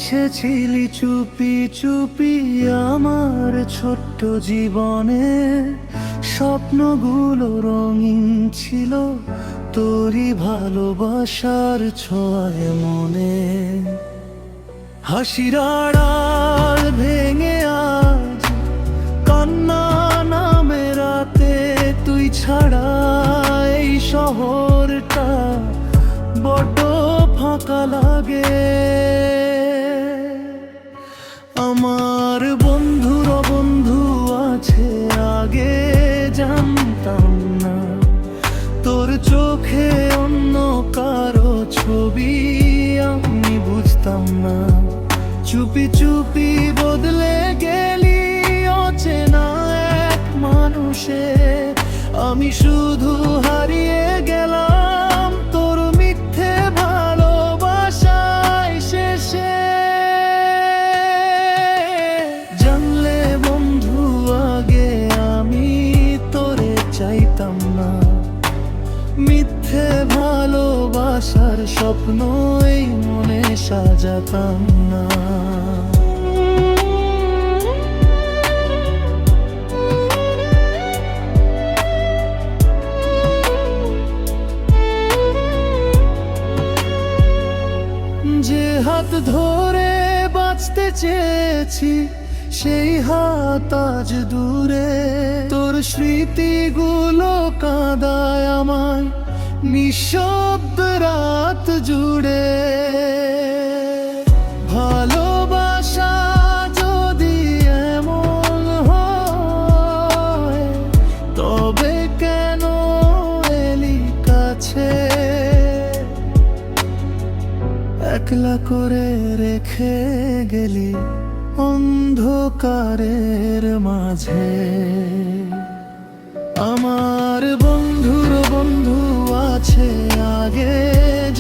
এসেছিলি চুপি চুপি আমার ছোট্ট জীবনে, স্বপ্নগুলো রঙিন ছিল তোরই ভালোবাসার ছোঁয়ায় মনে। হাসির আড়াল ভেঙে আজ কান্না নামে রাতে, তুই ছাড়া এই শহরটা বড্ড ফাঁকা লাগে। আমার বন্ধুর বন্ধু আছে আগে জানতাম না, তোর চোখে অন্য কারো ছবি আমি বুঝতাম না। চুপি চুপি বদলে গেলি অচেনা এক মানুষে, আমি শুধু হারিয়ে গেলাম তোর মিথ্যে ভালোবাসায় শেষে। জানলে বন্ধু আগে আমি তোরে চাইতাম না, মিথ্যে ভালোবাসার স্বপ্ন এই মনে সাজাতাম না। যে হাত ধরে বাঁচতে চেয়েছি সেই হাত আজ দূরে, তোর স্মৃতিগুলো কাঁদায় আমায় নিঃশব্দ রাত জুড়ে। ভালোবাসা যদি এমন হয় তবে কেন এলি কাছে, একলা করে রেখে গেলি অন্ধকারের মাঝে। আমার বন্ধুর বন্ধু আছে আগে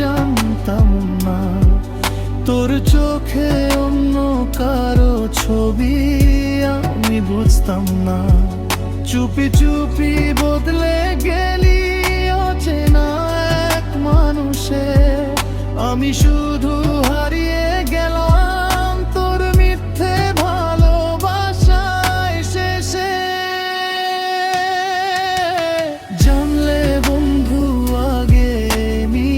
জানতাম না, তোর চোখে অন্য কারো ছবি আমি বুঝতাম না। চুপি চুপি বদলে গেলি অচেনা এক মানুষে, আমি শুধু হারিয়ে গেলাম তোর মিথ্যে ভালোবাসায় শেষে। জানলে বন্ধু আগে আমি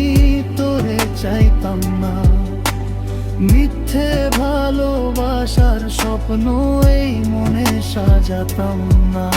তোরে চাইতাম না, মিথ্যে ভালোবাসার স্বপ্ন এই মনে সাজাতাম না।